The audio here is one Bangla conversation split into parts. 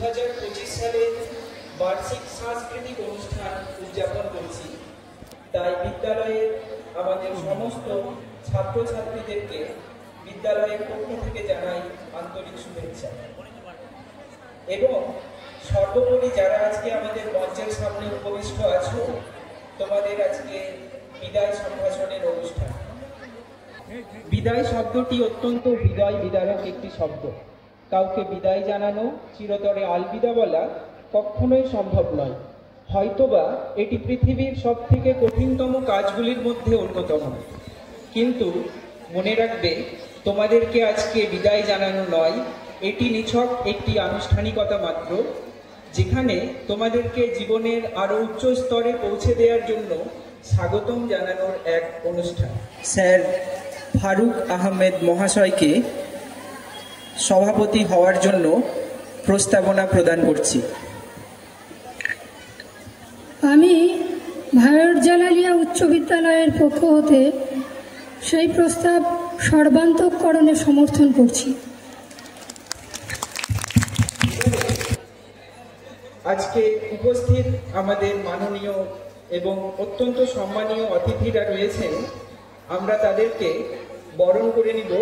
2025 সালে বার্ষিক সাংস্কৃতিক অনুষ্ঠান উদযাপন করছি। তাই বিদ্যালয়ের আমাদের সমস্ত ছাত্রছাত্রীদেরকে বিদ্যালয়ের পক্ষ থেকে জানাই আন্তরিক শুভেচ্ছা। এবং সর্বোপরি যারা আজকে আমাদের মঞ্চের সামনে উপবিষ্ট আছো, তোমাদের আজকে বিদায় সম্ভাষণের অনুষ্ঠান। বিদায় শব্দটি অত্যন্ত হৃদয় বিদারক একটি শব্দ। কাউকে বিদায় জানানো, চিরতরে আলবিদা বলা কখনোই সম্ভব নয়। হয়তোবা এটি পৃথিবীর সবথেকে কঠিনতম কাজগুলির মধ্যে অন্যতম। কিন্তু মনে রাখবে, তোমাদেরকে আজকে বিদায় জানানো নয়, এটি নিছক একটি আনুষ্ঠানিকতা মাত্র, যেখানে তোমাদেরকে জীবনের আরো উচ্চ স্তরে পৌঁছে দেওয়ার জন্য স্বাগতম জানানোর এক অনুষ্ঠান। স্যার ফারুক আহমেদ মহাশয়কে সভাপতি হওয়ার জন্য প্রস্তাবনা প্রদান করছি। আমি ভায়র জালালিয়া উচ্চ বিদ্যালয়ের পক্ষ হতে সেই প্রস্তাব সর্বান্তঃকরণে সমর্থন করছি। আজকে উপস্থিত আমাদের মাননীয় এবং অত্যন্ত সম্মানীয় অতিথিরা রয়েছেন। আমরা তাদেরকে বরণ করে নিব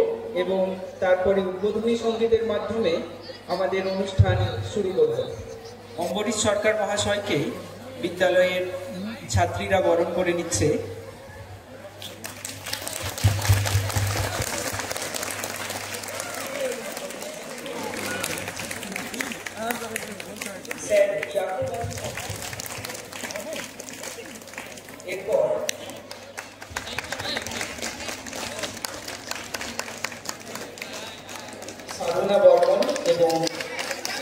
এবং তারপরে উদ্বোধনী সঙ্গীতের মাধ্যমে আমাদের অনুষ্ঠান শুরু করব। অম্বরীশ সরকার মহাশয়কে বিদ্যালয়ের ছাত্রীরা বরণ করে নিচ্ছে। এরপর সাধনা বর্মন এবং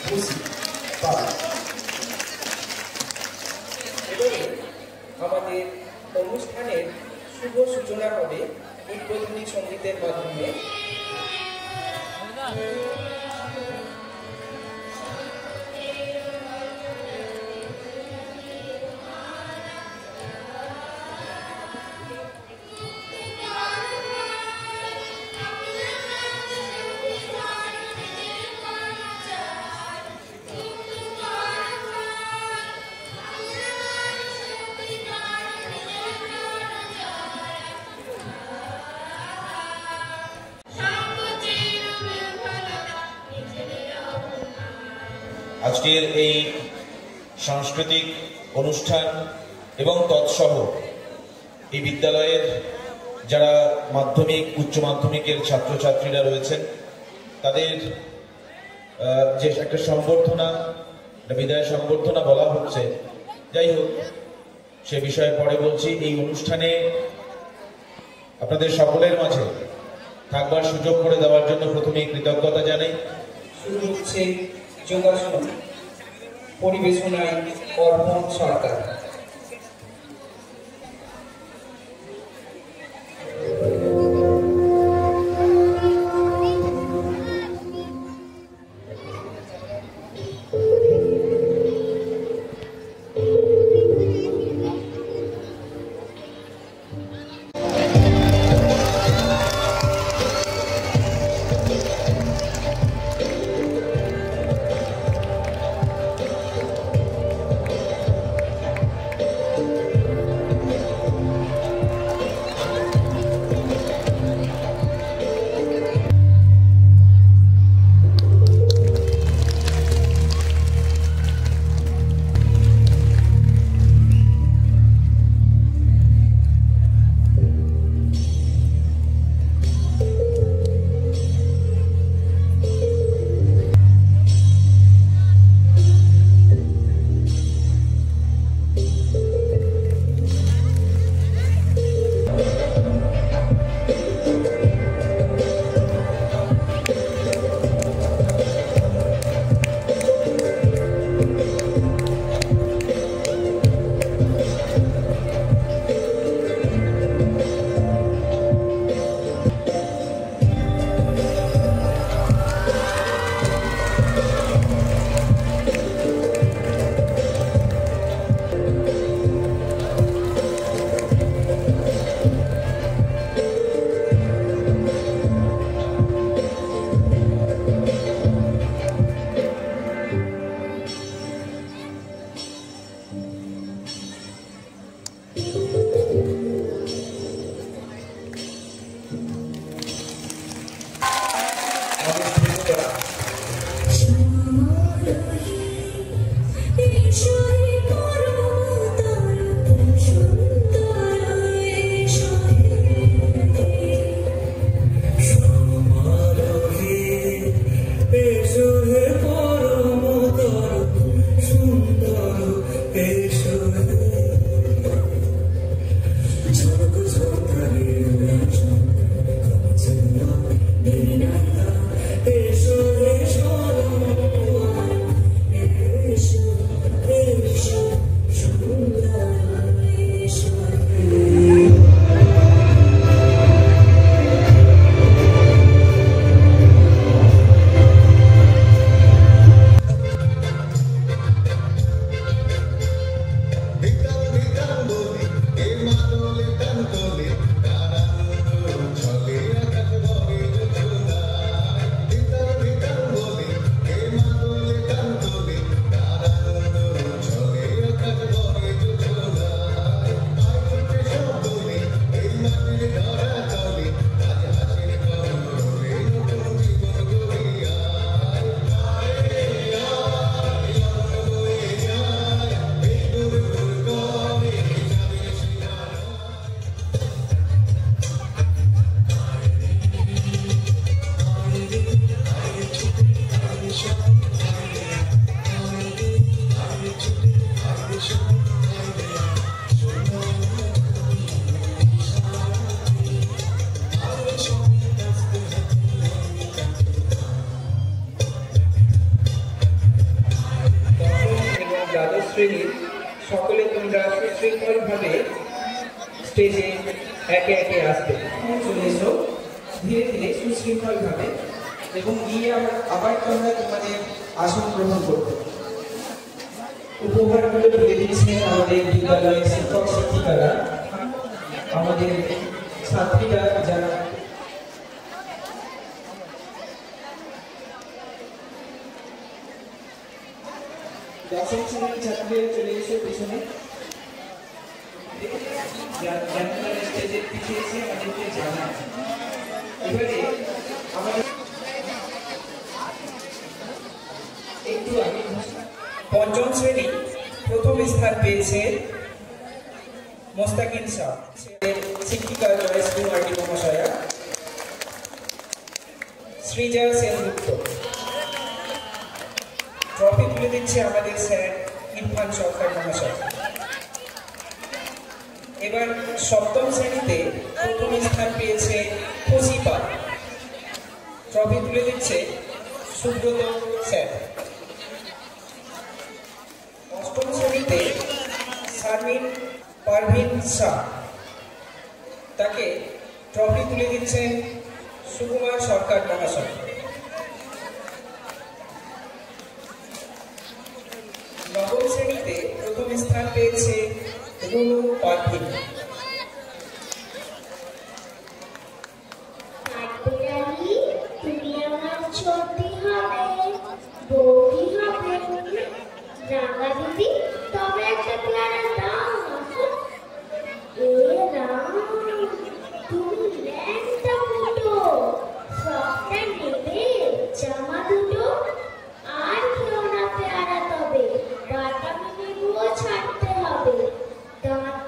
খুশি এবারে আমাদের অনুষ্ঠানের শুভ সূচনা হবে উদ্বোধনী সঙ্গীতের মাধ্যমে। আজকের এই সাংস্কৃতিক অনুষ্ঠান এবং তৎসহ এই বিদ্যালয়ের যারা মাধ্যমিক উচ্চ মাধ্যমিকের ছাত্রছাত্রীরা রয়েছেন, তাদের যে একটা সম্বর্ধনা, বিদায় সম্বর্ধনা বলা হচ্ছে, যাই হোক সে বিষয়ে পরে বলছি। এই অনুষ্ঠানে আপনাদের সকলের মাঝে থাকবার সুযোগ করে দেওয়ার জন্য প্রথমেই কৃতজ্ঞতা জানাই। শুরু হচ্ছে যোগাসন, পরিবেশনায় অর্পণ সরকার। আবিষ্কৃত করা। শ্রেণীর সকলে তোমরা সুশৃঙ্খলভাবে স্টেজে একে একে আসবে। চলে এসো ধীরে ধীরে সুশৃঙ্খলভাবে, এবং গিয়ে আবার তোমরা তোমাদের আসন গ্রহণ করবে। উপহারগুলো তুলে দিচ্ছেন আমাদের বিদ্যালয়ের শিক্ষক শিক্ষিকারা, আমাদের ছাত্রীরা যারা দশম শ্রেণীর ছাত্রীরা চলে এসে পেছনে স্টেজের পিছিয়ে এসে আমাদেরকে জানায়। এবারে আমাদের একটু আগে পঞ্চম শ্রেণী প্রথম স্থান পেয়েছে মোস্তাকিন শাহ, শিক্ষিকা জয়শ্রী মার্ডি মহাশয়া, শ্রীজা সেনগুপ্ত। ট্রফি তুলে দিচ্ছে আমাদের স্যার ইরফান সরকার মহাশয়। এবার সপ্তম শ্রেণীতে প্রথম স্থান পেয়েছে খুশি পাল, ট্রফি তুলে দিচ্ছে সুব্রত স্যার। অষ্টম শ্রেণীতে শারমিন পারভিন শাহ, তাকে ট্রফি তুলে দিচ্ছেন সুকুমার সরকার মহাশয়। নবম শ্রেণীতে প্রথম স্থান পেয়েছে রুনু পারভিন। ছাড়তে হবে, দাঁত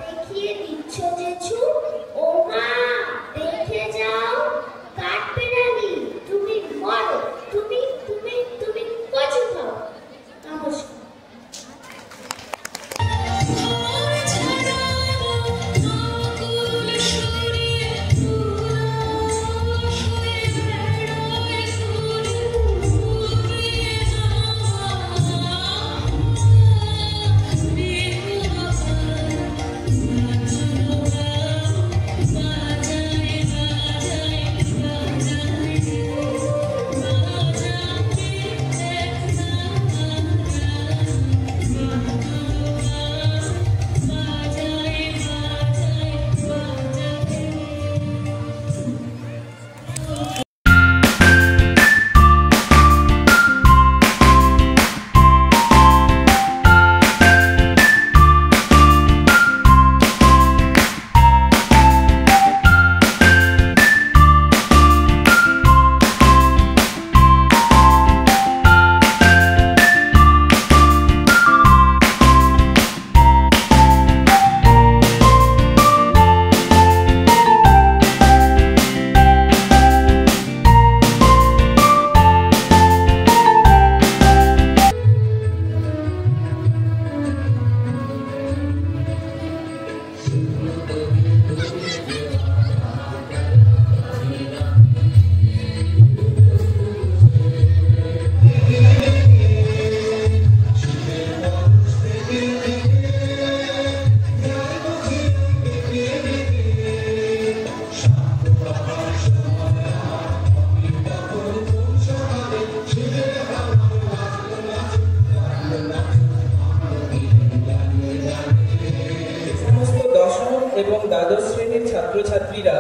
দ্বাদশ শ্রেণীর ছাত্রছাত্রীরা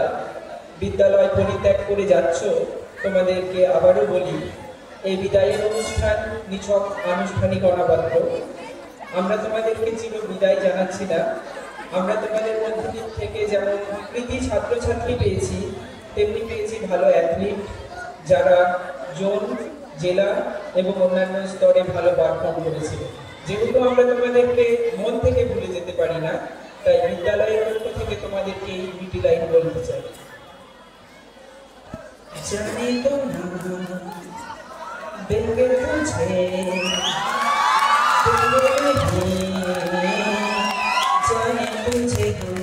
বিদ্যালয় পরিত্যাগ করে যাচ্ছ, তোমাদেরকে আবারও বলি, এই বিদায়ের অনুষ্ঠান নিছক আনুষ্ঠানিকতা মাত্র। আমরা তোমাদেরকে চির বিদায় জানাচ্ছি না। আমরা তোমাদের মধ্যে থেকে যেমন কৃতি ছাত্রছাত্রী পেয়েছি, তেমনি পেয়েছি ভালো অ্যাথলিট, যারা জোন, জেলা এবং অন্যান্য স্তরে ভালো পারফর্ম করেছিল। যেহেতু আমরা তোমাদেরকে মন থেকে ভুলে যেতে পারি না, তাই বিদ্যালয়ের পক্ষ থেকে তোমাদেরকে এই দুটি লাইন বলতে চাই। জানি তো না देंगे तुझे, देंगे नहीं जाने तुझे हम,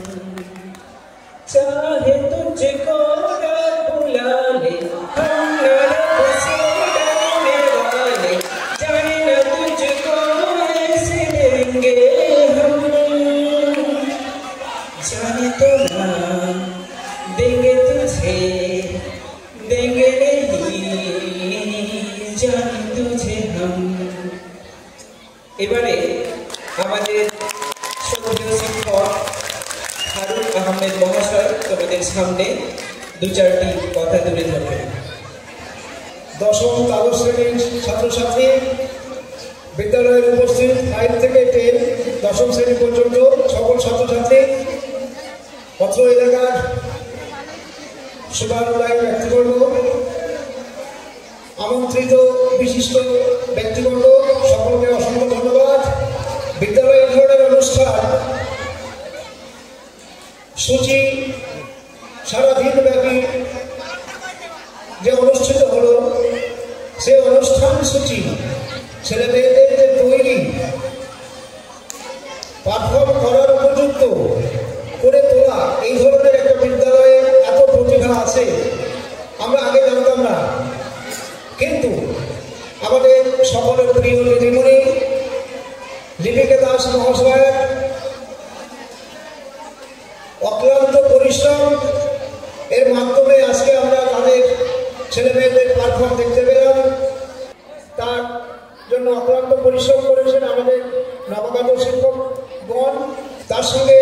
चाहे तुझको ना बुला ले हम नरक से डरने वाले, जाने ना तुझको ऐसे देंगे हम, जाने तो ना देंगे तुझे, देंगे जाने तुझे हम। এবারে আমাদের শ্রদ্ধেয় শিক্ষক ফারুক আহমেদ মহাশয় তোমাদের সামনে দু চারটি কথা তুলে ধরবেন। দশম দ্বাদশ শ্রেণীর ছাত্রছাত্রী, বিদ্যালয়ের উপস্থিত 5 থেকে 10 দশম শ্রেণী পর্যন্ত সকল ছাত্রছাত্রী, অত্র এলাকার শুভানুরাগী ব্যক্তিবর্গ, আমন্ত্রিত বিশিষ্ট ব্যক্তিবর্গ, সকলকে অসংখ্য ধন্যবাদ। বিদ্যালয়ে এই ধরনের অনুষ্ঠান সূচি সারাদিন ব্যাপী যে অনুষ্ঠিত হলো, সে অনুষ্ঠান সূচি ছেলেমেয়েদের যে তৈরি পারফর্ম করার উপযুক্ত করে তোলা, এই ধরনের একটা বিদ্যালয়ে এত প্রতিভা আছে আমরা আগে জানতাম না। কিন্তু আমাদের সকলের প্রিয় দিদিমণি লিপিকা দাস মহাশয়ের অক্লান্ত পরিশ্রম এর মাধ্যমে আজকে আমরা তাদের ছেলেমেয়েদের পারফর্ম দেখতে পেলাম। তার জন্য অক্লান্ত পরিশ্রম করেছেন আমাদের নবাগত শিক্ষকগণ, তার সঙ্গে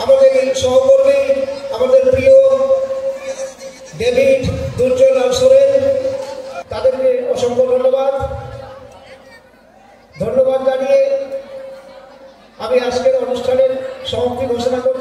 আমাদের সহকর্মী, আমাদের প্রিয় ডেভিড দুর্জয় সোরেন, তাদেরকে অসংখ্য ধন্যবাদ জানিয়ে আমি আজকের অনুষ্ঠানের সমাপ্তি ঘোষণা করছি।